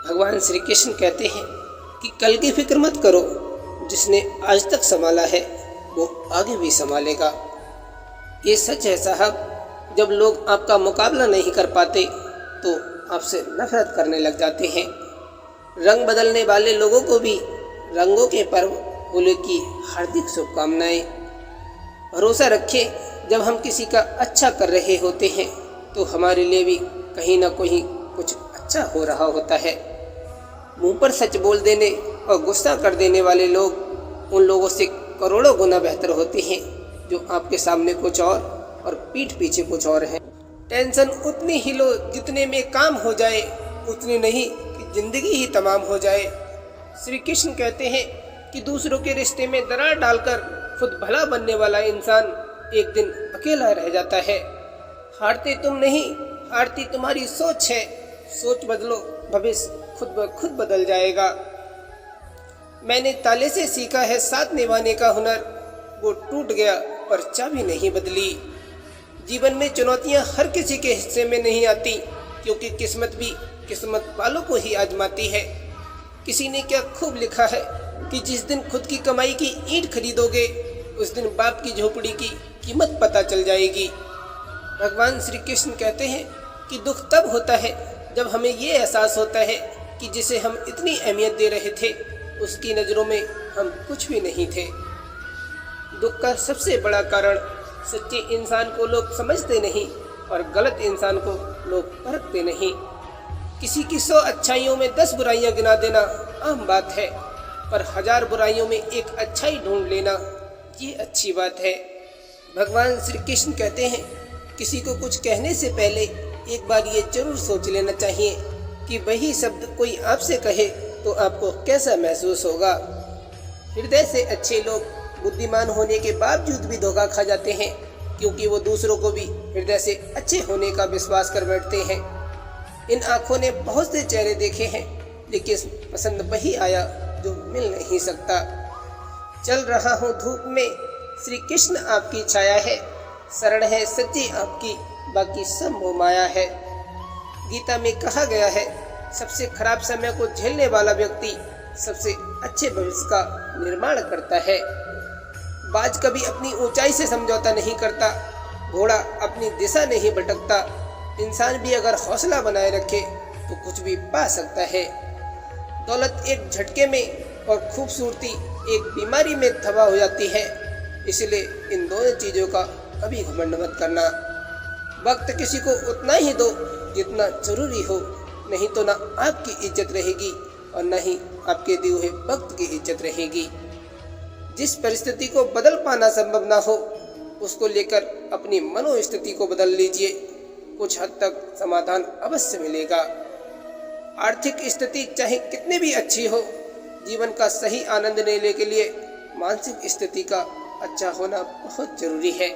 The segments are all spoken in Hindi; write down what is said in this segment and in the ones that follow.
भगवान श्री कृष्ण कहते हैं कि कल की फिक्र मत करो, जिसने आज तक संभाला है वो आगे भी संभालेगा। ये सच है साहब, जब लोग आपका मुकाबला नहीं कर पाते तो आपसे नफरत करने लग जाते हैं। रंग बदलने वाले लोगों को भी रंगों के पर्व होली की हार्दिक शुभकामनाएं। भरोसा रखें, जब हम किसी का अच्छा कर रहे होते हैं तो हमारे लिए भी कहीं ना कहीं कुछ अच्छा हो रहा होता है। मुंह पर सच बोल देने और गुस्सा कर देने वाले लोग उन लोगों से करोड़ों गुना बेहतर होते हैं जो आपके सामने कुछ और पीठ पीछे कुछ और है। टेंशन उतनी ही लो जितने में काम हो जाए, उतनी नहीं कि जिंदगी ही तमाम हो जाए। श्री कृष्ण कहते हैं कि दूसरों के रिश्ते में दरार डालकर खुद भला बनने वाला इंसान एक दिन अकेला रह जाता है। हारते तुम नहीं, हारती तुम्हारी सोच है। सोच बदलो, भविष्य खुद ब खुद बदल जाएगा। मैंने ताले से सीखा है साथ निभाने का हुनर, वो टूट गया पर चाबी नहीं बदली। जीवन में चुनौतियां हर किसी के हिस्से में नहीं आती, क्योंकि किस्मत भी किस्मत वालों को ही आजमाती है। किसी ने क्या खूब लिखा है कि जिस दिन खुद की कमाई की ईंट खरीदोगे, उस दिन बाप की झोपड़ी की कीमत पता चल जाएगी। भगवान श्री कृष्ण कहते हैं कि दुख तब होता है जब हमें ये एहसास होता है कि जिसे हम इतनी अहमियत दे रहे थे, उसकी नज़रों में हम कुछ भी नहीं थे। दुख का सबसे बड़ा कारण सच्चे इंसान को लोग समझते नहीं और गलत इंसान को लोग परखते नहीं। किसी की 100 अच्छाइयों में 10 बुराइयां गिना देना आम बात है, पर 1000 बुराइयों में एक अच्छाई ढूंढ लेना ये अच्छी बात है। भगवान श्री कृष्ण कहते हैं किसी को कुछ कहने से पहले एक बार ये जरूर सोच लेना चाहिए कि वही शब्द कोई आपसे कहे तो आपको कैसा महसूस होगा। हृदय से अच्छे लोग बुद्धिमान होने के बावजूद भी धोखा खा जाते हैं, क्योंकि वो दूसरों को भी हृदय से अच्छे होने का विश्वास कर बैठते हैं। इन आँखों ने बहुत से चेहरे देखे हैं, लेकिन पसंद वही आया जो मिल नहीं सकता। चल रहा हूँ धूप में, श्री कृष्ण आपकी छाया है। शरण है सच्ची आपकी, बाकी सब मोह माया है। गीता में कहा गया है, सबसे खराब समय को झेलने वाला व्यक्ति सबसे अच्छे भविष्य का निर्माण करता है। बाज कभी अपनी ऊंचाई से समझौता नहीं करता, घोड़ा अपनी दिशा नहीं भटकता। इंसान भी अगर हौसला बनाए रखे तो कुछ भी पा सकता है। दौलत एक झटके में और खूबसूरती एक बीमारी में तबाह हो जाती है, इसलिए इन दोनों चीज़ों का कभी घमंड मत करना। वक्त किसी को उतना ही दो जितना जरूरी हो, नहीं तो ना आपकी इज्जत रहेगी और न ही आपके दिए हुए वक्त की इज्जत रहेगी। जिस परिस्थिति को बदल पाना संभव ना हो, उसको लेकर अपनी मनोस्थिति को बदल लीजिए, कुछ हद तक समाधान अवश्य मिलेगा। आर्थिक स्थिति चाहे कितनी भी अच्छी हो, जीवन का सही आनंद लेने के लिए मानसिक स्थिति का अच्छा होना बहुत जरूरी है।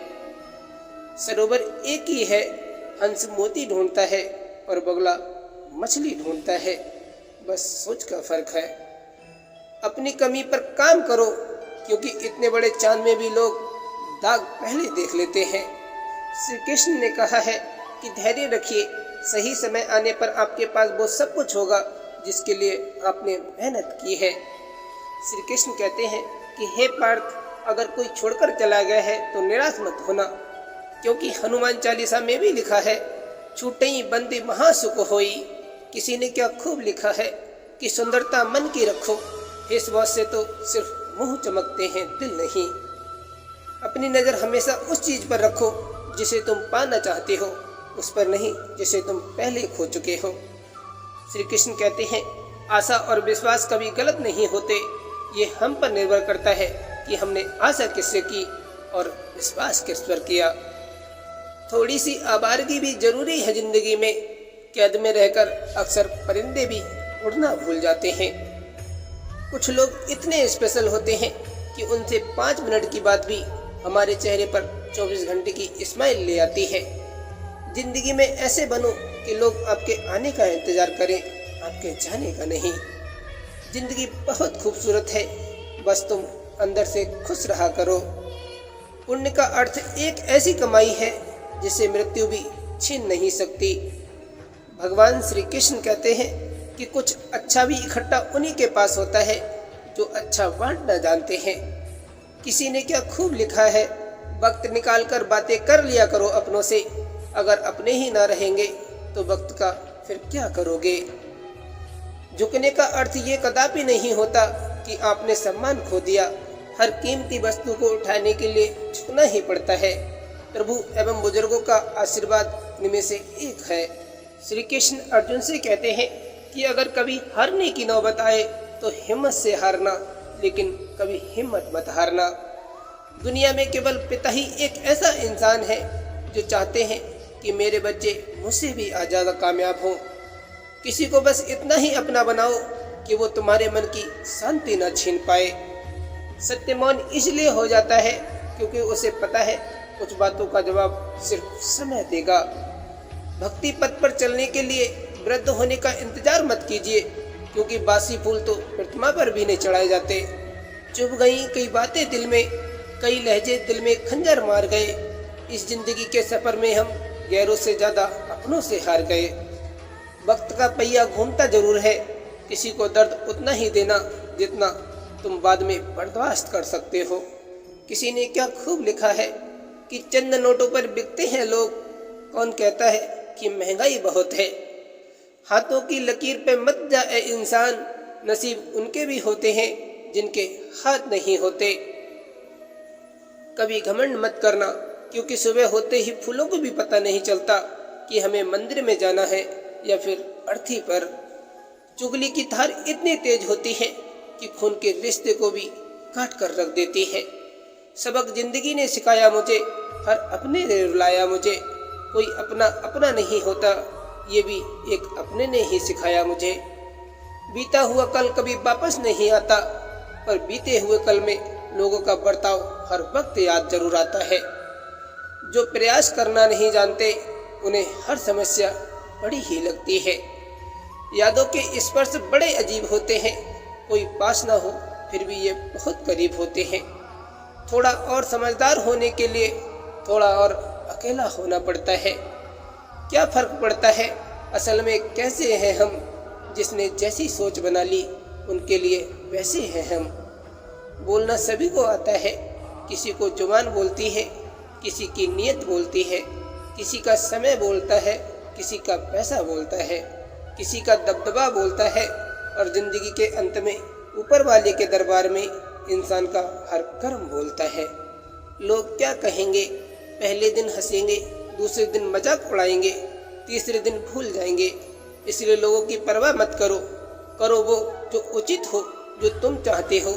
सरोवर एक ही है, हंस मोती ढूंढता है और बगुला मछली ढूंढता है, बस सोच का फर्क है। अपनी कमी पर काम करो, क्योंकि इतने बड़े चांद में भी लोग दाग पहले देख लेते हैं। श्री कृष्ण ने कहा है कि धैर्य रखिए, सही समय आने पर आपके पास वो सब कुछ होगा जिसके लिए आपने मेहनत की है। श्री कृष्ण कहते हैं कि हे पार्थ, अगर कोई छोड़कर चला गया है तो निराश मत होना, क्योंकि हनुमान चालीसा में भी लिखा है, छूटई बंदी महासुख होई। किसी ने क्या खूब लिखा है कि सुंदरता मन की रखो, इस बात से तो सिर्फ मुंह चमकते हैं, दिल नहीं। अपनी नज़र हमेशा उस चीज़ पर रखो जिसे तुम पाना चाहते हो, उस पर नहीं जिसे तुम पहले खो चुके हो। श्री कृष्ण कहते हैं आशा और विश्वास कभी गलत नहीं होते, ये हम पर निर्भर करता है कि हमने आशा किससे की और विश्वास किस पर किया। थोड़ी सी आवारगी भी जरूरी है जिंदगी में, कैद में रहकर अक्सर परिंदे भी उड़ना भूल जाते हैं। कुछ लोग इतने स्पेशल होते हैं कि उनसे 5 मिनट की बात भी हमारे चेहरे पर 24 घंटे की स्माइल ले आती है। जिंदगी में ऐसे बनो कि लोग आपके आने का इंतजार करें, आपके जाने का नहीं। जिंदगी बहुत खूबसूरत है, बस तुम अंदर से खुश रहा करो। पुण्य का अर्थ एक ऐसी कमाई है जिसे मृत्यु भी छीन नहीं सकती। भगवान श्री कृष्ण कहते हैं कि कुछ अच्छा भी इकट्ठा उन्हीं के पास होता है जो अच्छा बांटना जानते हैं। किसी ने क्या खूब लिखा है, वक्त निकाल कर बातें कर लिया करो अपनों से, अगर अपने ही ना रहेंगे तो वक्त का फिर क्या करोगे। झुकने का अर्थ ये कदापि नहीं होता कि आपने सम्मान खो दिया। हर कीमती वस्तु को उठाने के लिए झुकना ही पड़ता है। प्रभु एवं बुजुर्गों का आशीर्वाद इनमें से एक है। श्री कृष्ण अर्जुन से कहते हैं कि अगर कभी हारने की नौबत आए तो हिम्मत से हारना, लेकिन कभी हिम्मत मत हारना। दुनिया में केवल पिता ही एक ऐसा इंसान है जो चाहते हैं कि मेरे बच्चे मुझसे भी ज़्यादा कामयाब हों। किसी को बस इतना ही अपना बनाओ कि वो तुम्हारे मन की शांति न छीन पाए। सत्य मौन इसलिए हो जाता है क्योंकि उसे पता है कुछ बातों का जवाब सिर्फ समय देगा। भक्ति पथ पर चलने के लिए वृद्ध होने का इंतजार मत कीजिए, क्योंकि बासी फूल तो प्रतिमा पर भी नहीं चढ़ाए जाते। चुभ गई कई बातें दिल में, कई लहजे दिल में खंजर मार गए। इस जिंदगी के सफर में हम गैरों से ज्यादा अपनों से हार गए। वक्त का पहिया घूमता जरूर है, किसी को दर्द उतना ही देना जितना तुम बाद में बर्दाश्त कर सकते हो। किसी ने क्या खूब लिखा है कि चंद नोटों पर बिकते हैं लोग, कौन कहता है कि महंगाई बहुत है। हाथों की लकीर पे मत जाए इंसान, नसीब उनके भी होते हैं जिनके हाथ नहीं होते। कभी घमंड मत करना, क्योंकि सुबह होते ही फूलों को भी पता नहीं चलता कि हमें मंदिर में जाना है या फिर अर्थी पर। चुगली की धार इतनी तेज होती है कि खून के रिश्ते को भी काट कर रख देती है। सबक जिंदगी ने सिखाया मुझे, हर अपने ने रुलाया मुझे। कोई अपना अपना नहीं होता, ये भी एक अपने ने ही सिखाया मुझे। बीता हुआ कल कभी वापस नहीं आता, पर बीते हुए कल में लोगों का बर्ताव हर वक्त याद जरूर आता है। जो प्रयास करना नहीं जानते उन्हें हर समस्या बड़ी ही लगती है। यादों के स्पर्श बड़े अजीब होते हैं, कोई पास ना हो फिर भी ये बहुत करीब होते हैं। थोड़ा और समझदार होने के लिए थोड़ा और अकेला होना पड़ता है। क्या फर्क पड़ता है असल में कैसे हैं हम, जिसने जैसी सोच बना ली उनके लिए वैसे हैं हम। बोलना सभी को आता है, किसी को जुबान बोलती है, किसी की नीयत बोलती है, किसी का समय बोलता है, किसी का पैसा बोलता है, किसी का दबदबा बोलता है, और जिंदगी के अंत में ऊपर वाले के दरबार में इंसान का हर कर्म बोलता है। लोग क्या कहेंगे, पहले दिन हंसेंगे, दूसरे दिन मजाक उड़ाएंगे, तीसरे दिन भूल जाएंगे। इसलिए लोगों की परवाह मत करो, करो वो जो उचित हो, जो तुम चाहते हो,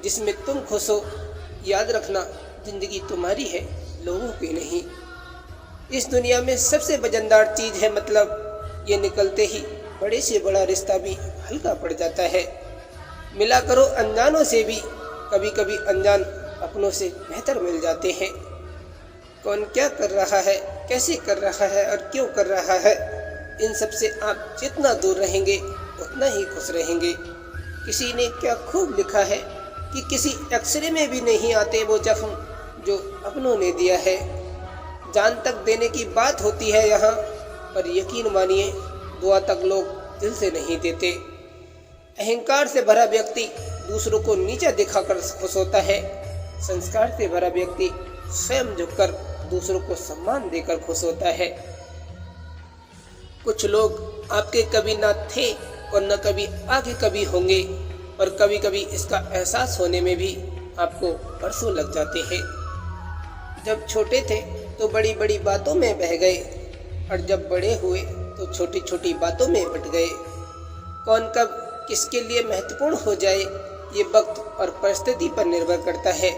जिसमें तुम खुश हो। याद रखना जिंदगी तुम्हारी है, लोगों की नहीं। इस दुनिया में सबसे वजनदार चीज है मतलब, ये निकलते ही बड़े से बड़ा रिश्ता भी हल्का पड़ जाता है। मिला करो अनजानों से भी, कभी कभी अनजान अपनों से बेहतर मिल जाते हैं। कौन क्या कर रहा है, कैसे कर रहा है और क्यों कर रहा है, इन सब से आप जितना दूर रहेंगे उतना ही खुश रहेंगे। किसी ने क्या खूब लिखा है कि किसी एक्सरे में भी नहीं आते वो जख्म जो अपनों ने दिया है। जान तक देने की बात होती है यहाँ, पर यकीन मानिए दुआ तक लोग दिल से नहीं देते। अहंकार से भरा व्यक्ति दूसरों को नीचा दिखाकर खुश होता है। संस्कार से भरा व्यक्ति स्वयं झुककर दूसरों को सम्मान देकर खुश होता है। कुछ लोग आपके कभी ना थे और न कभी आगे कभी होंगे, और कभी कभी इसका एहसास होने में भी आपको बरसों लग जाते हैं। जब छोटे थे तो बड़ी बड़ी बातों में बह गए, और जब बड़े हुए तो छोटी छोटी बातों में बट गए। कौन कब किसके लिए महत्वपूर्ण हो जाए ये वक्त और परिस्थिति पर निर्भर करता है।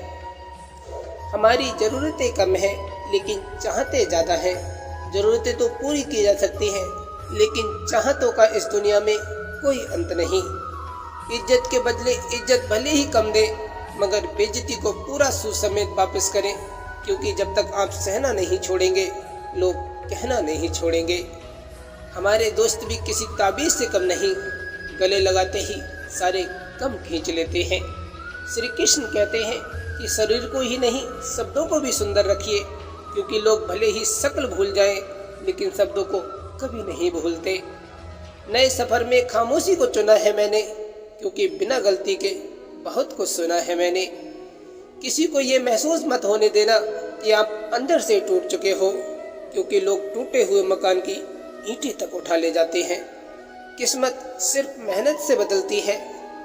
हमारी ज़रूरतें कम हैं लेकिन चाहते ज़्यादा हैं। ज़रूरतें तो पूरी की जा सकती हैं, लेकिन चाहतों का इस दुनिया में कोई अंत नहीं। इज्जत के बदले इज्जत भले ही कम दे, मगर बेइज्जती को पूरा सूद समेत वापस करें, क्योंकि जब तक आप सहना नहीं छोड़ेंगे लोग कहना नहीं छोड़ेंगे। हमारे दोस्त भी किसी ताबीज़ से कम नहीं, गले लगाते ही सारे कम खींच लेते हैं। श्री कृष्ण कहते हैं कि शरीर को ही नहीं शब्दों को भी सुंदर रखिए, क्योंकि लोग भले ही शक्ल भूल जाएं लेकिन शब्दों को कभी नहीं भूलते। नए सफ़र में खामोशी को चुना है मैंने, क्योंकि बिना गलती के बहुत कुछ सुना है मैंने। किसी को ये महसूस मत होने देना कि आप अंदर से टूट चुके हो, क्योंकि लोग टूटे हुए मकान की ईंटें तक उठा ले जाते हैं। किस्मत सिर्फ मेहनत से बदलती है,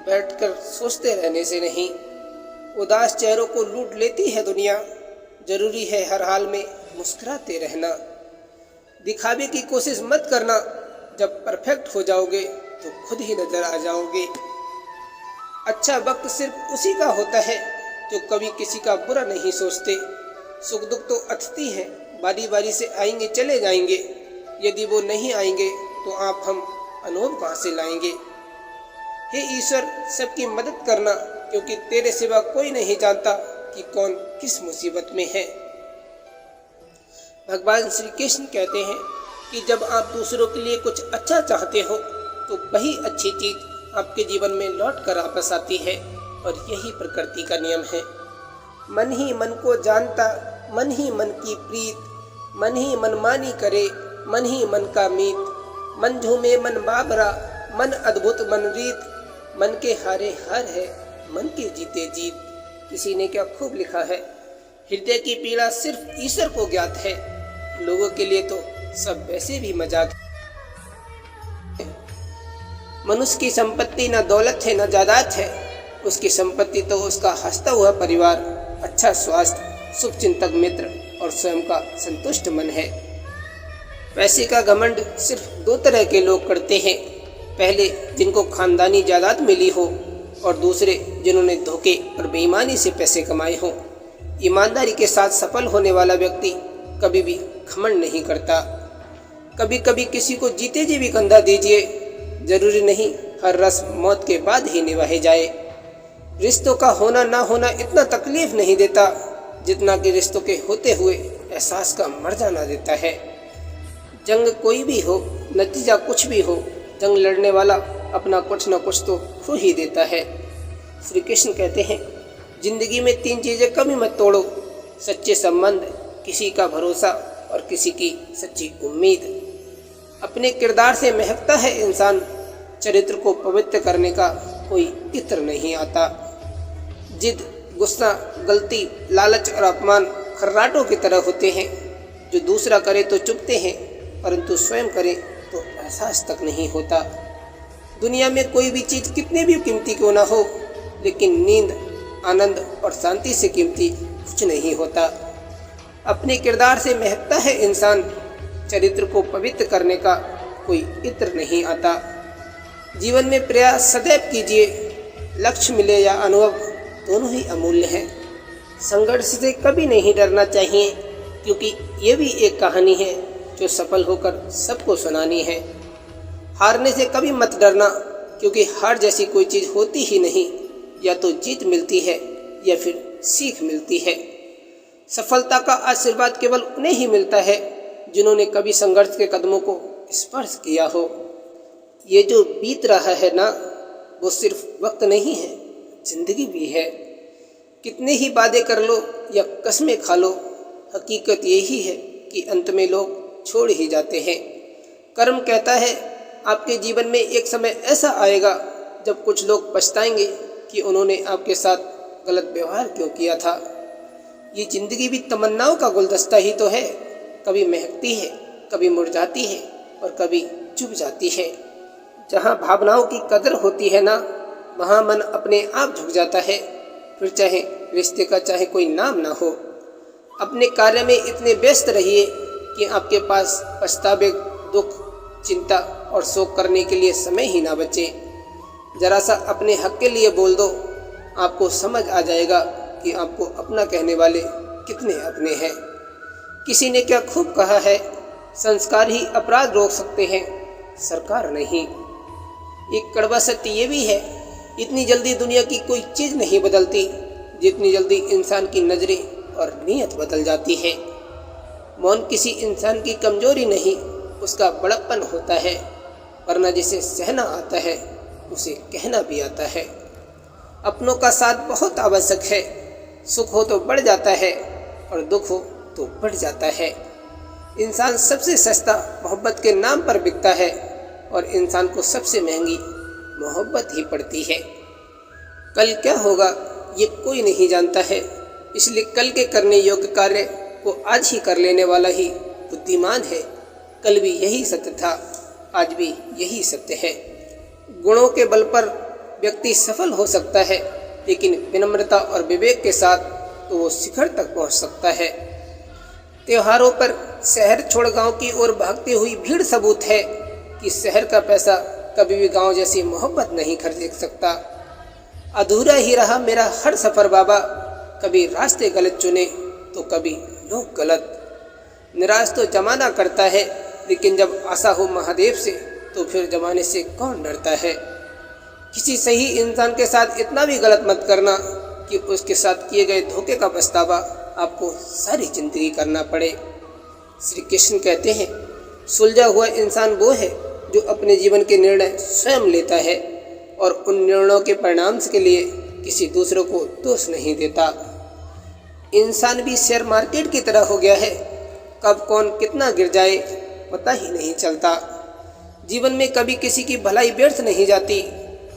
बैठकर सोचते रहने से नहीं। उदास चेहरों को लूट लेती है दुनिया, जरूरी है हर हाल में मुस्कुराते रहना। दिखावे की कोशिश मत करना, जब परफेक्ट हो जाओगे तो खुद ही नजर आ जाओगे। अच्छा वक्त सिर्फ उसी का होता है जो कभी किसी का बुरा नहीं सोचते। सुख दुख तो अतिथि हैं, बारी बारी से आएंगे चले जाएंगे। यदि वो नहीं आएंगे तो आप हम अनुभव कहाँ से लाएंगे। हे ईश्वर, सबकी मदद करना, क्योंकि तेरे सिवा कोई नहीं जानता कि कौन किस मुसीबत में है। भगवान श्री कृष्ण कहते हैं कि जब आप दूसरों के लिए कुछ अच्छा चाहते हो तो वही अच्छी चीज आपके जीवन में लौट कर वापस आती है, और यही प्रकृति का नियम है। मन ही मन को जानता, मन ही मन की प्रीत, मन ही मनमानी करे, मन ही मन का मीत। मन झूमे मन बाबरा, मन अद्भुत मन रीत, मन के हारे हार है, मन के जीते जीत। किसी ने क्या खूब लिखा है, हृदय की पीड़ा सिर्फ ईश्वर को ज्ञात है, लोगों के लिए तो सब वैसे भी मजाक है। मनुष्य की संपत्ति न दौलत है न जायदाद है, उसकी संपत्ति तो उसका हंसता हुआ परिवार, अच्छा स्वास्थ्य, शुभचिंतक मित्र और स्वयं का संतुष्ट मन है। पैसे का घमंड सिर्फ दो तरह के लोग करते हैं, पहले जिनको खानदानी जायदाद मिली हो, और दूसरे जिन्होंने धोखे और बेईमानी से पैसे कमाए हों। ईमानदारी के साथ सफल होने वाला व्यक्ति कभी भी घमंड नहीं करता। कभी कभी किसी को जीते जी भी कंधा दीजिए, जरूरी नहीं हर रस्म मौत के बाद ही निभाई जाए। रिश्तों का होना ना होना इतना तकलीफ नहीं देता जितना कि रिश्तों के होते हुए एहसास का मर जाना देता है। जंग कोई भी हो, नतीजा कुछ भी हो, जंग लड़ने वाला अपना कुछ न कुछ तो खो ही देता है। श्री कृष्ण कहते हैं, जिंदगी में 3 चीजें कभी मत तोड़ो, सच्चे संबंध, किसी का भरोसा और किसी की सच्ची उम्मीद। अपने किरदार से महकता है इंसान, चरित्र को पवित्र करने का कोई इत्र नहीं आता। जिद, गुस्सा, गलती, लालच और अपमान खर्राटों की तरह होते हैं, जो दूसरा करे तो चुभते हैं, परंतु स्वयं करे तो एहसास तक नहीं होता। दुनिया में कोई भी चीज़ कितने भी कीमती क्यों ना हो, लेकिन नींद, आनंद और शांति से कीमती कुछ नहीं होता। अपने किरदार से महकता है इंसान, चरित्र को पवित्र करने का कोई इत्र नहीं आता। जीवन में प्रयास सदैव कीजिए, लक्ष्य मिले या अनुभव दोनों ही अमूल्य हैं। संघर्ष से कभी नहीं डरना चाहिए, क्योंकि ये भी एक कहानी है जो सफल होकर सबको सुनानी है। हारने से कभी मत डरना, क्योंकि हार जैसी कोई चीज़ होती ही नहीं। या तो जीत मिलती है या फिर सीख मिलती है। सफलता का आशीर्वाद केवल उन्हें ही मिलता है जिन्होंने कभी संघर्ष के कदमों को स्पर्श किया हो। ये जो बीत रहा है ना, वो सिर्फ वक्त नहीं है, जिंदगी भी है। कितने ही वादे कर लो या कसमें खा लो, हकीकत यही है कि अंत में लोग छोड़ ही जाते हैं। कर्म कहता है, आपके जीवन में एक समय ऐसा आएगा जब कुछ लोग पछताएंगे कि उन्होंने आपके साथ गलत व्यवहार क्यों किया था। ये जिंदगी भी तमन्नाओं का गुलदस्ता ही तो है, कभी महकती है, कभी मुरझाती है और कभी चुभ जाती है। जहाँ भावनाओं की कदर होती है ना, वहाँ मन अपने आप झुक जाता है, फिर चाहे रिश्ते का चाहे कोई नाम ना हो। अपने कार्य में इतने व्यस्त रहिए कि आपके पास पछतावे, दुख, चिंता और शोक करने के लिए समय ही ना बचे। जरा सा अपने हक के लिए बोल दो, आपको समझ आ जाएगा कि आपको अपना कहने वाले कितने अपने हैं। किसी ने क्या खूब कहा है, संस्कार ही अपराध रोक सकते हैं, सरकार नहीं। एक कड़वा सत्य ये भी है, इतनी जल्दी दुनिया की कोई चीज़ नहीं बदलती जितनी जल्दी इंसान की नज़रें और नीयत बदल जाती है। मौन किसी इंसान की कमजोरी नहीं, उसका बड़प्पन होता है, वरना जिसे सहना आता है उसे कहना भी आता है। अपनों का साथ बहुत आवश्यक है, सुख हो तो बढ़ जाता है और दुख हो तो बढ़ जाता है। इंसान सबसे सस्ता मोहब्बत के नाम पर बिकता है, और इंसान को सबसे महंगी मोहब्बत ही पड़ती है। कल क्या होगा ये कोई नहीं जानता है, इसलिए कल के करने योग्य कार्य को आज ही कर लेने वाला ही बुद्धिमान है। कल भी यही सत्य था, आज भी यही सत्य है। गुणों के बल पर व्यक्ति सफल हो सकता है, लेकिन विनम्रता और विवेक के साथ तो वो शिखर तक पहुंच सकता है। त्योहारों पर शहर छोड़ गांव की ओर भागती हुई भीड़ सबूत है कि शहर का पैसा कभी भी गांव जैसी मोहब्बत नहीं खरीद सकता। अधूरा ही रहा मेरा हर सफ़र बाबा, कभी रास्ते गलत चुने तो कभी लोग गलत। निराश तो जमाना करता है, लेकिन जब आशा हो महादेव से तो फिर जमाने से कौन डरता है। किसी सही इंसान के साथ इतना भी गलत मत करना कि उसके साथ किए गए धोखे का पछतावा आपको सारी जिंदगी करना पड़े। श्री कृष्ण कहते हैं, सुलझा हुआ इंसान वो है जो अपने जीवन के निर्णय स्वयं लेता है और उन निर्णयों के परिणाम के लिए किसी दूसरे को दोष नहीं देता। इंसान भी शेयर मार्केट की तरह हो गया है, कब कौन कितना गिर जाए पता ही नहीं चलता। जीवन में कभी किसी की भलाई व्यर्थ नहीं जाती,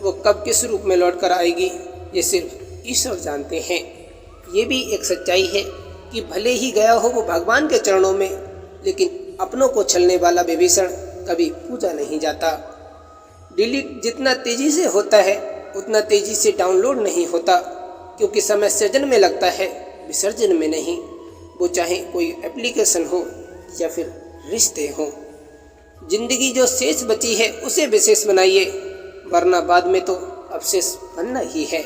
वो कब किस रूप में लौट कर आएगी ये सिर्फ ईश्वर जानते हैं। ये भी एक सच्चाई है कि भले ही गया हो वो भगवान के चरणों में, लेकिन अपनों को छलने वाला विभीषण कभी पूजा नहीं जाता। डिलीट जितना तेजी से होता है उतना तेजी से डाउनलोड नहीं होता, क्योंकि समय सृजन में लगता है, विसर्जन में नहीं। वो चाहे कोई एप्लीकेशन हो या फिर रिश्ते हो। जिंदगी जो शेष बची है उसे विशेष बनाइए, वरना बाद में तो अवशेष बनना ही है।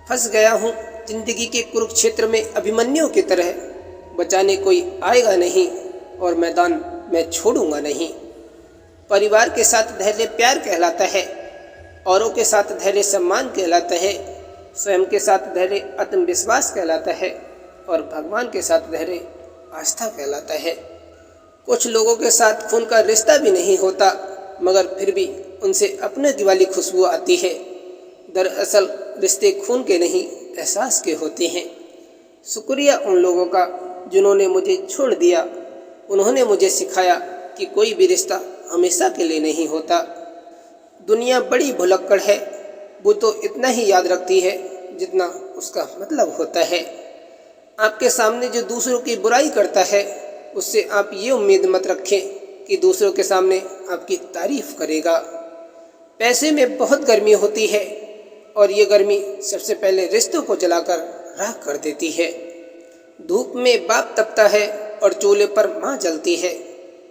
फंस गया हूँ जिंदगी के कुरुक्षेत्र में अभिमन्यु की तरह, बचाने कोई आएगा नहीं और मैदान मैं छोड़ूंगा नहीं। परिवार के साथ धैर्य प्यार कहलाता है, औरों के साथ धैर्य सम्मान कहलाता है, स्वयं के साथ धैर्य आत्मविश्वास कहलाता है और भगवान के साथ धैर्य आस्था कहलाता है। कुछ लोगों के साथ खून का रिश्ता भी नहीं होता, मगर फिर भी उनसे अपने की वाली खुशबू आती है। दरअसल रिश्ते खून के नहीं एहसास के होते हैं। शुक्रिया उन लोगों का जिन्होंने मुझे छोड़ दिया। उन्होंने मुझे सिखाया कि कोई भी रिश्ता हमेशा के लिए नहीं होता। दुनिया बड़ी भुलक्कड़ है, वो तो इतना ही याद रखती है जितना उसका मतलब होता है। आपके सामने जो दूसरों की बुराई करता है, उससे आप ये उम्मीद मत रखें कि दूसरों के सामने आपकी तारीफ करेगा। पैसे में बहुत गर्मी होती है और ये गर्मी सबसे पहले रिश्तों को जलाकर राख कर देती है। धूप में बाप तपता है और चूल्हे पर माँ जलती है,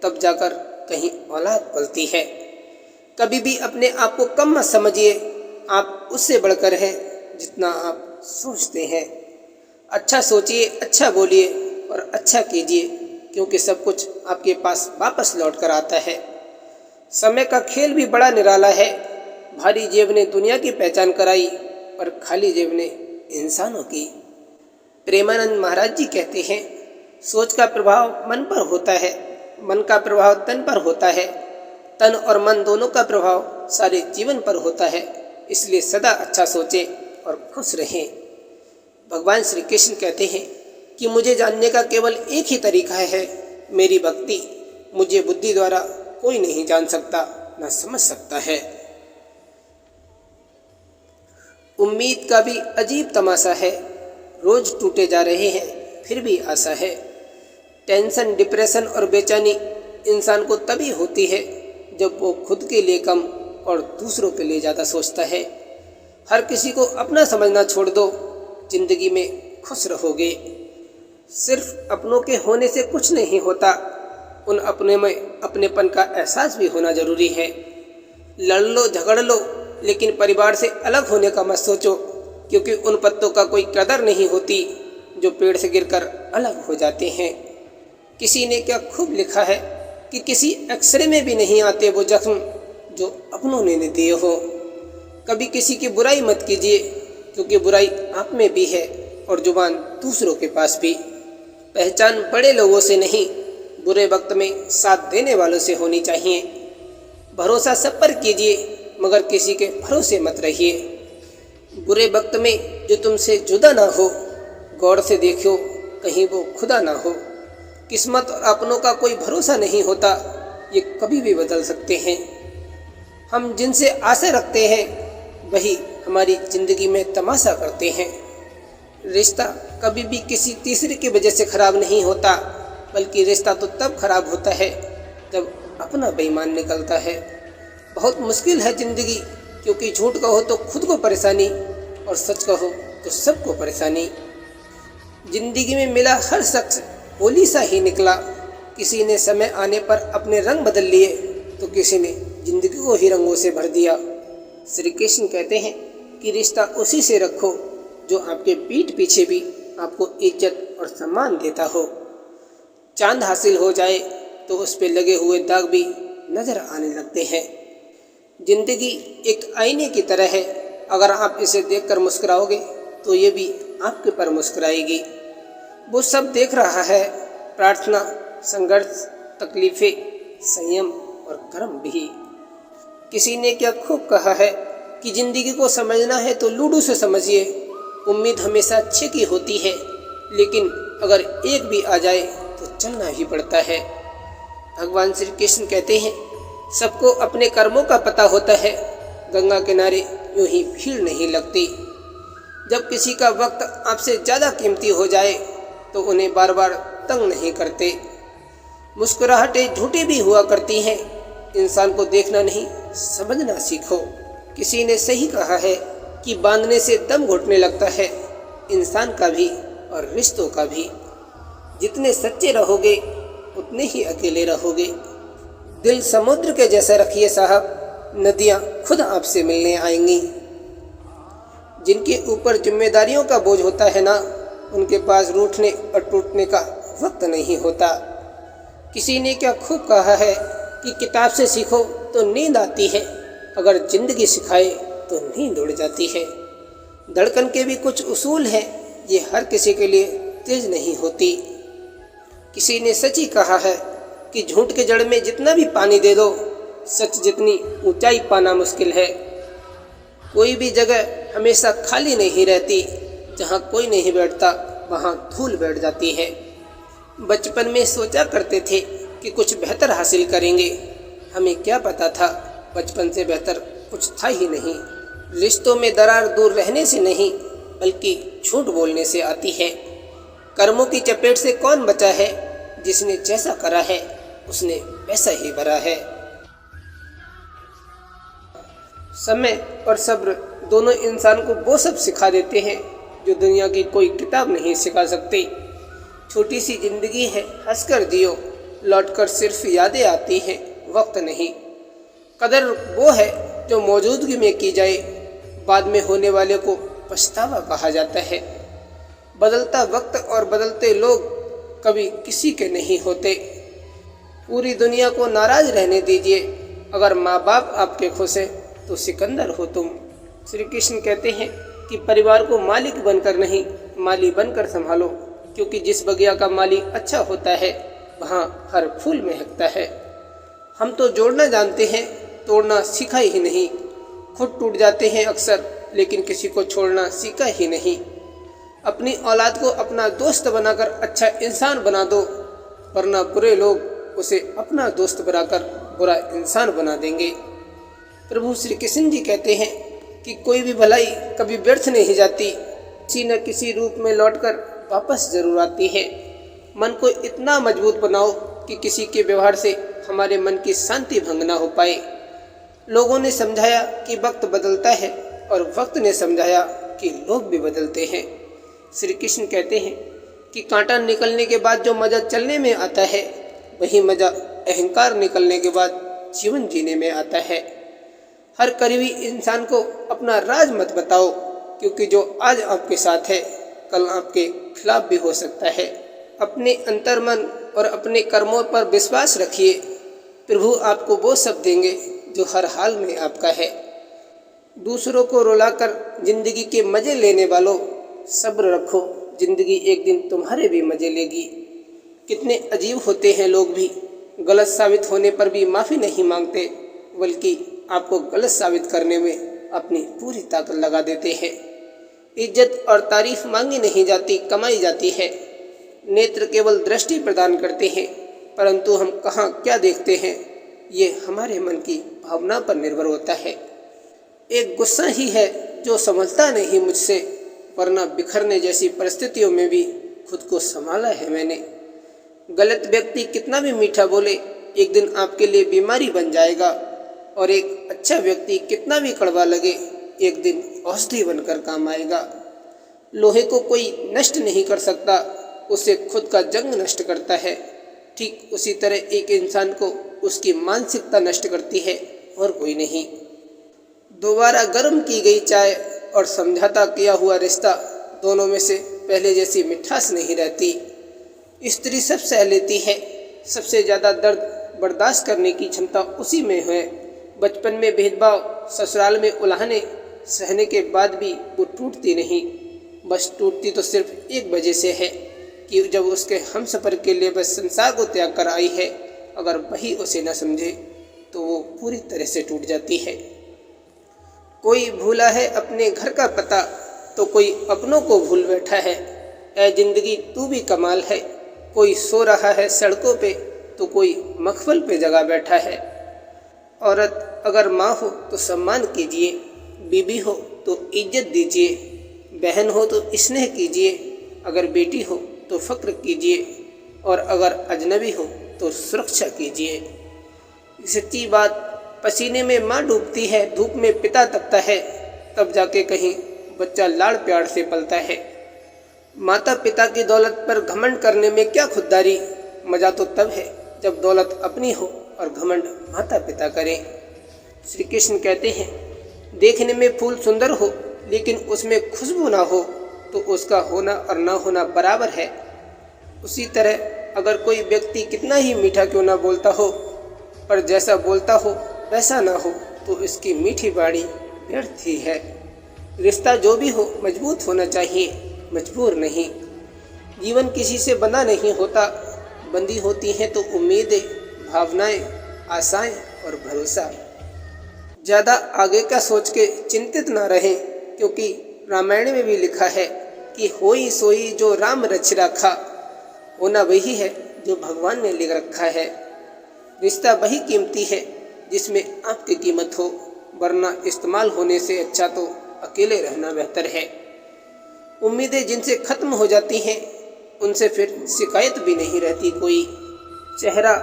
तब जाकर कहीं औलाद पलती है। कभी भी अपने आप को कम मत समझिए, आप उससे बढ़कर हैं जितना आप सोचते हैं। अच्छा सोचिए, अच्छा बोलिए और अच्छा कीजिए, क्योंकि सब कुछ आपके पास वापस लौट कर आता है। समय का खेल भी बड़ा निराला है। भारी जेब ने दुनिया की पहचान कराई और खाली जेब ने इंसानों की। प्रेमानंद महाराज जी कहते हैं, सोच का प्रभाव मन पर होता है, मन का प्रभाव तन पर होता है, तन और मन दोनों का प्रभाव सारे जीवन पर होता है। इसलिए सदा अच्छा सोचें और खुश रहें। भगवान श्री कृष्ण कहते हैं कि मुझे जानने का केवल एक ही तरीका है, मेरी भक्ति। मुझे बुद्धि द्वारा कोई नहीं जान सकता, न समझ सकता है। उम्मीद का भी अजीब तमाशा है, रोज टूटे जा रहे हैं फिर भी आशा है। टेंशन, डिप्रेशन और बेचैनी इंसान को तभी होती है जब वो खुद के लिए कम और दूसरों के लिए ज़्यादा सोचता है। हर किसी को अपना समझना छोड़ दो, जिंदगी में खुश रहोगे। सिर्फ अपनों के होने से कुछ नहीं होता, उन अपने में अपनेपन का एहसास भी होना जरूरी है। लड़ लो झगड़ लो, लेकिन परिवार से अलग होने का मत सोचो, क्योंकि उन पत्तों का कोई कदर नहीं होती जो पेड़ से गिरकर अलग हो जाते हैं। किसी ने क्या खूब लिखा है कि किसी एक्सरे में भी नहीं आते वो जख्म जो अपनों ने दिए हो। कभी किसी की बुराई मत कीजिए, क्योंकि बुराई आप में भी है और जुबान दूसरों के पास भी। पहचान बड़े लोगों से नहीं, बुरे वक्त में साथ देने वालों से होनी चाहिए। भरोसा सब पर कीजिए, मगर किसी के भरोसे मत रहिए। बुरे वक्त में जो तुमसे जुदा ना हो, गौर से देखो कहीं वो खुदा ना हो। किस्मत और अपनों का कोई भरोसा नहीं होता, ये कभी भी बदल सकते हैं। हम जिनसे आशा रखते हैं वही हमारी ज़िंदगी में तमाशा करते हैं। रिश्ता कभी भी किसी तीसरे की वजह से खराब नहीं होता, बल्कि रिश्ता तो तब खराब होता है जब अपना बेईमान निकलता है। बहुत मुश्किल है ज़िंदगी, क्योंकि झूठ कहो तो खुद को परेशानी और सच कहो तो सबको परेशानी। ज़िंदगी में मिला हर शख्स होली सा ही निकला। किसी ने समय आने पर अपने रंग बदल लिए तो किसी ने ज़िंदगी को ही रंगों से भर दिया। श्री कृष्ण कहते हैं कि रिश्ता उसी से रखो जो आपके पीठ पीछे भी आपको इज्जत और सम्मान देता हो। चांद हासिल हो जाए तो उस पे लगे हुए दाग भी नजर आने लगते हैं। जिंदगी एक आईने की तरह है, अगर आप इसे देखकर मुस्कुराओगे तो ये भी आपके पर मुस्कुराएगी। वो सब देख रहा है, प्रार्थना, संघर्ष, तकलीफें, संयम और कर्म भी। किसी ने क्या खूब कहा है कि जिंदगी को समझना है तो लूडो से समझिए। उम्मीद हमेशा अच्छे की होती है, लेकिन अगर एक भी आ जाए तो चलना ही पड़ता है। भगवान श्री कृष्ण कहते हैं, सबको अपने कर्मों का पता होता है, गंगा किनारे यूं ही भीड़ नहीं लगती। जब किसी का वक्त आपसे ज़्यादा कीमती हो जाए तो उन्हें बार बार तंग नहीं करते। मुस्कुराहटें झूठी भी हुआ करती हैं, इंसान को देखना नहीं समझना सीखो। किसी ने सही कहा है कि बांधने से दम घुटने लगता है, इंसान का भी और रिश्तों का भी। जितने सच्चे रहोगे उतने ही अकेले रहोगे। दिल समुद्र के जैसा रखिए साहब, नदियाँ खुद आपसे मिलने आएंगी। जिनके ऊपर जिम्मेदारियों का बोझ होता है ना, उनके पास रूठने और टूटने का वक्त नहीं होता। किसी ने क्या खूब कहा है कि किताब से सीखो तो नींद आती है, अगर जिंदगी सिखाए तो नींद उड़ जाती है। धड़कन के भी कुछ उसूल हैं, ये हर किसी के लिए तेज नहीं होती। किसी ने सच ही कहा है कि झूठ के जड़ में जितना भी पानी दे दो, सच जितनी ऊंचाई पाना मुश्किल है। कोई भी जगह हमेशा खाली नहीं रहती, जहाँ कोई नहीं बैठता वहाँ धूल बैठ जाती है। बचपन में सोचा करते थे कि कुछ बेहतर हासिल करेंगे, हमें क्या पता था बचपन से बेहतर कुछ था ही नहीं। रिश्तों में दरार दूर रहने से नहीं, बल्कि झूठ बोलने से आती है। कर्मों की चपेट से कौन बचा है, जिसने जैसा करा है उसने वैसा ही भरा है। समय और सब्र दोनों इंसान को वो सब सिखा देते हैं जो दुनिया की कोई किताब नहीं सिखा सकती। छोटी सी जिंदगी है, हंसकर जियो, लौटकर सिर्फ यादें आती हैं, वक्त नहीं। कदर वो है जो मौजूदगी में की जाए, बाद में होने वाले को पछतावा कहा जाता है। बदलता वक्त और बदलते लोग कभी किसी के नहीं होते। पूरी दुनिया को नाराज रहने दीजिए, अगर माँ बाप आपके खुश हैं तो सिकंदर हो तुम। श्री कृष्ण कहते हैं कि परिवार को मालिक बनकर नहीं, माली बनकर संभालो, क्योंकि जिस बगिया का माली अच्छा होता है वहाँ हर फूल महकता है। हम तो जोड़ना जानते हैं, तोड़ना सीखा ही नहीं। खुद टूट जाते हैं अक्सर, लेकिन किसी को छोड़ना सीखा ही नहीं। अपनी औलाद को अपना दोस्त बनाकर अच्छा इंसान बना दो, वरना बुरे लोग उसे अपना दोस्त बनाकर बुरा इंसान बना देंगे। प्रभु श्री कृष्ण जी कहते हैं कि कोई भी भलाई कभी व्यर्थ नहीं जाती, किसी न किसी रूप में लौटकर वापस जरूर आती है। मन को इतना मजबूत बनाओ कि किसी के व्यवहार से हमारे मन की शांति भंग ना हो पाए। लोगों ने समझाया कि वक्त बदलता है और वक्त ने समझाया कि लोग भी बदलते हैं। श्री कृष्ण कहते हैं कि कांटा निकलने के बाद जो मज़ा चलने में आता है, वही मज़ा अहंकार निकलने के बाद जीवन जीने में आता है। हर करीबी इंसान को अपना राज मत बताओ, क्योंकि जो आज आपके साथ है कल आपके खिलाफ भी हो सकता है। अपने अंतर्मन और अपने कर्मों पर विश्वास रखिए, प्रभु आपको वो सब देंगे जो हर हाल में आपका है। दूसरों को रुलाकर जिंदगी के मज़े लेने वालों, सब्र रखो, जिंदगी एक दिन तुम्हारे भी मज़े लेगी। कितने अजीब होते हैं लोग भी, गलत साबित होने पर भी माफ़ी नहीं मांगते, बल्कि आपको गलत साबित करने में अपनी पूरी ताकत लगा देते हैं। इज्जत और तारीफ मांगी नहीं जाती, कमाई जाती है। नेत्र केवल दृष्टि प्रदान करते हैं, परंतु हम कहाँ क्या देखते हैं ये हमारे मन की भावना पर निर्भर होता है। एक गुस्सा ही है जो संभलता नहीं मुझसे, वरना बिखरने जैसी परिस्थितियों में भी खुद को संभाला है मैंने। गलत व्यक्ति कितना भी मीठा बोले, एक दिन आपके लिए बीमारी बन जाएगा, और एक अच्छा व्यक्ति कितना भी कड़वा लगे, एक दिन औषधि बनकर काम आएगा। लोहे को कोई नष्ट नहीं कर सकता, उसे खुद का जंग नष्ट करता है। ठीक उसी तरह एक इंसान को उसकी मानसिकता नष्ट करती है और कोई नहीं। दोबारा गर्म की गई चाय और समझौता किया हुआ रिश्ता, दोनों में से पहले जैसी मिठास नहीं रहती। स्त्री सब सह लेती है, सबसे ज़्यादा दर्द बर्दाश्त करने की क्षमता उसी में है। बचपन में भेदभाव, ससुराल में उल्हाने सहने के बाद भी वो टूटती नहीं। बस टूटती तो सिर्फ एक वजह से है कि जब उसके हमसफ़र के लिए बस संसार को त्याग कर आई है, अगर वही उसे न समझे तो वो पूरी तरह से टूट जाती है। कोई भूला है अपने घर का पता, तो कोई अपनों को भूल बैठा है। ऐ जिंदगी तू भी कमाल है। कोई सो रहा है सड़कों पे, तो कोई मखमल पे जगा बैठा है। औरत अगर माँ हो तो सम्मान कीजिए, बीबी हो तो इज्जत दीजिए, बहन हो तो स्नेह कीजिए, अगर बेटी हो तो फ़क्र कीजिए, और अगर अजनबी हो तो सुरक्षा कीजिए। सच्ची बात, पसीने में माँ डूबती है, धूप में पिता तपता है, तब जाके कहीं बच्चा लाड़ प्यार से पलता है। माता पिता की दौलत पर घमंड करने में क्या खुददारी, मज़ा तो तब है जब दौलत अपनी हो और घमंड माता पिता करें। श्री कृष्ण कहते हैं, देखने में फूल सुंदर हो लेकिन उसमें खुशबू ना हो तो उसका होना और ना होना बराबर है। उसी तरह अगर कोई व्यक्ति कितना ही मीठा क्यों ना बोलता हो, पर जैसा बोलता हो वैसा ना हो, तो इसकी मीठी बाणी व्यर्थ ही है। रिश्ता जो भी हो मजबूत होना चाहिए, मजबूर नहीं। जीवन किसी से बंधा नहीं होता, बंधी होती हैं तो उम्मीदें, भावनाएं, आशाएं और भरोसा। ज़्यादा आगे का सोच के चिंतित ना रहें, क्योंकि रामायण में भी लिखा है कि होई सोई जो राम रच रखा। होना वही है जो भगवान ने लिख रखा है। रिश्ता वही कीमती है जिसमें आपकी कीमत हो, वरना इस्तेमाल होने से अच्छा तो अकेले रहना बेहतर है। उम्मीदें जिनसे ख़त्म हो जाती हैं, उनसे फिर शिकायत भी नहीं रहती कोई। चेहरा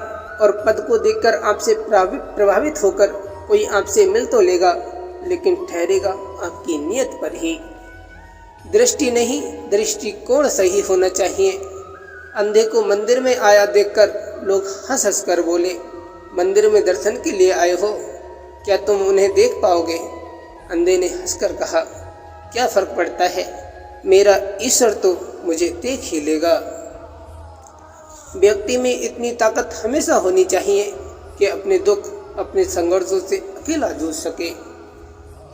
और पद को देखकर आपसे प्रभावित होकर कोई आपसे मिल तो लेगा, लेकिन ठहरेगा आपकी नीयत पर ही। दृष्टि नहीं, दृष्टिकोण सही होना चाहिए। अंधे को मंदिर में आया देखकर लोग हंस हंस कर बोले, मंदिर में दर्शन के लिए आए हो, क्या तुम उन्हें देख पाओगे? अंधे ने हंसकर कहा, क्या फ़र्क पड़ता है, मेरा ईश्वर तो मुझे देख ही लेगा। व्यक्ति में इतनी ताकत हमेशा होनी चाहिए कि अपने दुख, अपने संघर्षों से अकेला जूझ सके।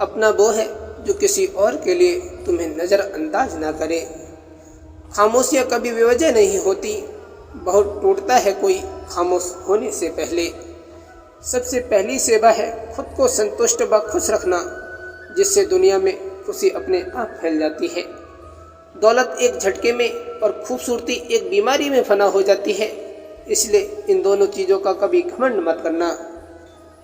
अपना वो है जो किसी और के लिए तुम्हें नज़रअंदाज ना करे। खामोशियाँ कभी बेवजह नहीं होती, बहुत टूटता है कोई खामोश होने से पहले। सबसे पहली सेवा है खुद को संतुष्ट व खुश रखना, जिससे दुनिया में खुशी अपने आप फैल जाती है। दौलत एक झटके में और खूबसूरती एक बीमारी में फना हो जाती है। इसलिए इन दोनों चीज़ों का कभी घमंड मत करना।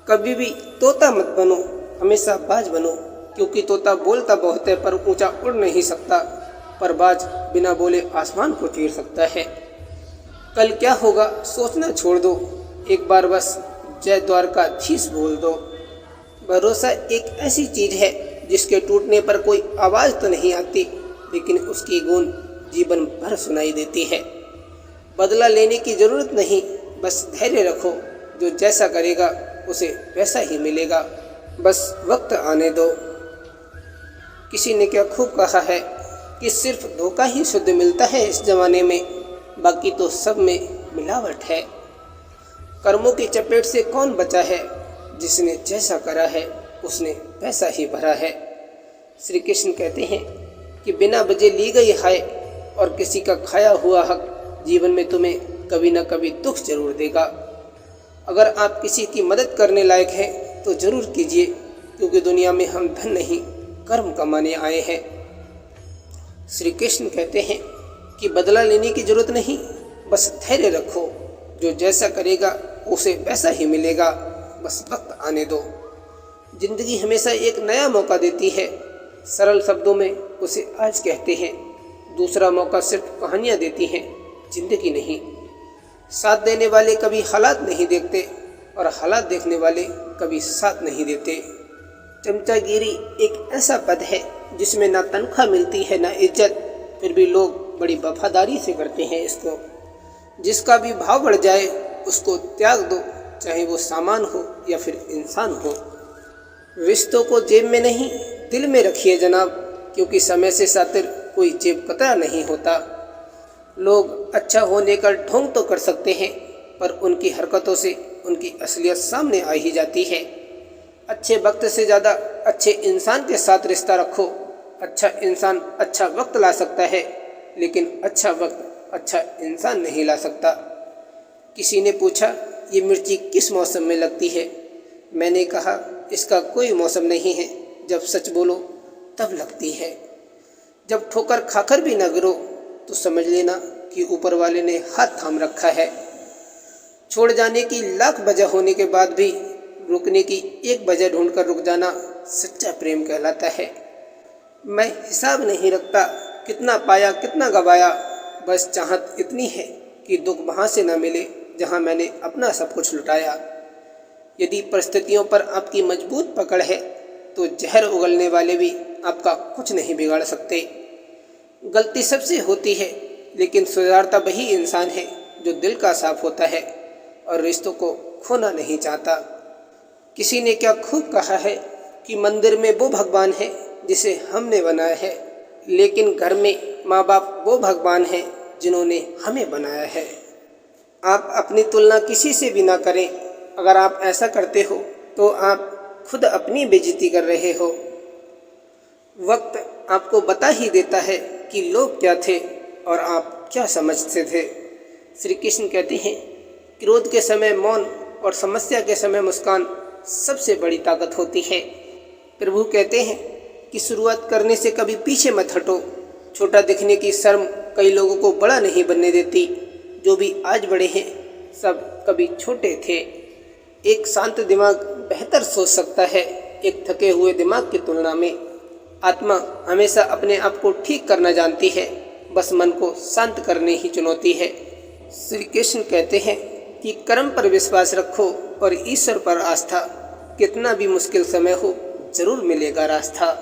कभी भी तोता मत बनो, हमेशा बाज बनो, क्योंकि तोता बोलता बहुत है पर ऊंचा उड़ नहीं सकता, पर बाज बिना बोले आसमान को चीर सकता है। कल क्या होगा सोचना छोड़ दो, एक बार बस जय द्वारकाधीश बोल दो। भरोसा एक ऐसी चीज़ है जिसके टूटने पर कोई आवाज़ तो नहीं आती, लेकिन उसकी गूंज जीवन भर सुनाई देती है। बदला लेने की ज़रूरत नहीं, बस धैर्य रखो, जो जैसा करेगा उसे वैसा ही मिलेगा, बस वक्त आने दो। किसी ने क्या खूब कहा है कि सिर्फ धोखा ही शुद्ध मिलता है इस ज़माने में, बाकी तो सब में मिलावट है। कर्मों की चपेट से कौन बचा है, जिसने जैसा करा है उसने वैसा ही भरा है। श्री कृष्ण कहते हैं कि बिना वजह ली गई हाय और किसी का खाया हुआ हक जीवन में तुम्हें कभी न कभी दुख जरूर देगा। अगर आप किसी की मदद करने लायक हैं तो ज़रूर कीजिए, क्योंकि दुनिया में हम धन नहीं कर्म कमाने आए हैं। श्री कृष्ण कहते हैं कि बदला लेने की ज़रूरत नहीं, बस धैर्य रखो, जो जैसा करेगा उसे वैसा ही मिलेगा, बस वक्त आने दो। जिंदगी हमेशा एक नया मौका देती है, सरल शब्दों में उसे आज कहते हैं। दूसरा मौका सिर्फ कहानियाँ देती हैं, जिंदगी नहीं। साथ देने वाले कभी हालात नहीं देखते और हालात देखने वाले कभी साथ नहीं देते। चमचागिरी एक ऐसा पद है जिसमें ना तनख्वाह मिलती है ना इज्जत, फिर भी लोग बड़ी वफादारी से करते हैं इसको। जिसका भी भाव बढ़ जाए उसको त्याग दो, चाहे वो सामान हो या फिर इंसान हो। रिश्तों को जेब में नहीं दिल में रखिए जनाब, क्योंकि समय से सातिर कोई जेब कतरा नहीं होता। लोग अच्छा होने का ढोंग तो कर सकते हैं, पर उनकी हरकतों से उनकी असलियत सामने आ ही जाती है। अच्छे वक्त से ज़्यादा अच्छे इंसान के साथ रिश्ता रखो। अच्छा इंसान अच्छा वक्त ला सकता है, लेकिन अच्छा वक्त अच्छा इंसान नहीं ला सकता। किसी ने पूछा, ये मिर्ची किस मौसम में लगती है? मैंने कहा, इसका कोई मौसम नहीं है, जब सच बोलो तब लगती है। जब ठोकर खाकर भी न गिरो तो समझ लेना कि ऊपर वाले ने हाथ थाम रखा है। छोड़ जाने की लाख वजह होने के बाद भी रुकने की एक वजह ढूंढकर रुक जाना सच्चा प्रेम कहलाता है। मैं हिसाब नहीं रखता कितना पाया कितना गवाया, बस चाहत इतनी है कि दुख वहाँ से न मिले जहाँ मैंने अपना सब कुछ लुटाया। यदि परिस्थितियों पर आपकी मजबूत पकड़ है तो जहर उगलने वाले भी आपका कुछ नहीं बिगाड़ सकते। गलती सबसे होती है, लेकिन सुधारता वही इंसान है जो दिल का साफ होता है और रिश्तों को खोना नहीं चाहता। किसी ने क्या खूब कहा है कि मंदिर में वो भगवान है जिसे हमने बनाया है, लेकिन घर में माँ बाप वो भगवान हैं जिन्होंने हमें बनाया है। आप अपनी तुलना किसी से भी ना करें। अगर आप ऐसा करते हो तो आप खुद अपनी बेइज्जती कर रहे हो। वक्त आपको बता ही देता है कि लोग क्या थे और आप क्या समझते थे। श्री कृष्ण कहते हैं, क्रोध के समय मौन और समस्या के समय मुस्कान सबसे बड़ी ताकत होती है। प्रभु कहते हैं कि शुरुआत करने से कभी पीछे मत हटो। छोटा दिखने की शर्म कई लोगों को बड़ा नहीं बनने देती। जो भी आज बड़े हैं सब कभी छोटे थे। एक शांत दिमाग बेहतर सोच सकता है एक थके हुए दिमाग की तुलना में। आत्मा हमेशा अपने आप को ठीक करना जानती है, बस मन को शांत करने ही चुनौती है। श्री कृष्ण कहते हैं कि कर्म पर विश्वास रखो और ईश्वर पर आस्था। कितना भी मुश्किल समय हो, जरूर मिलेगा रास्ता।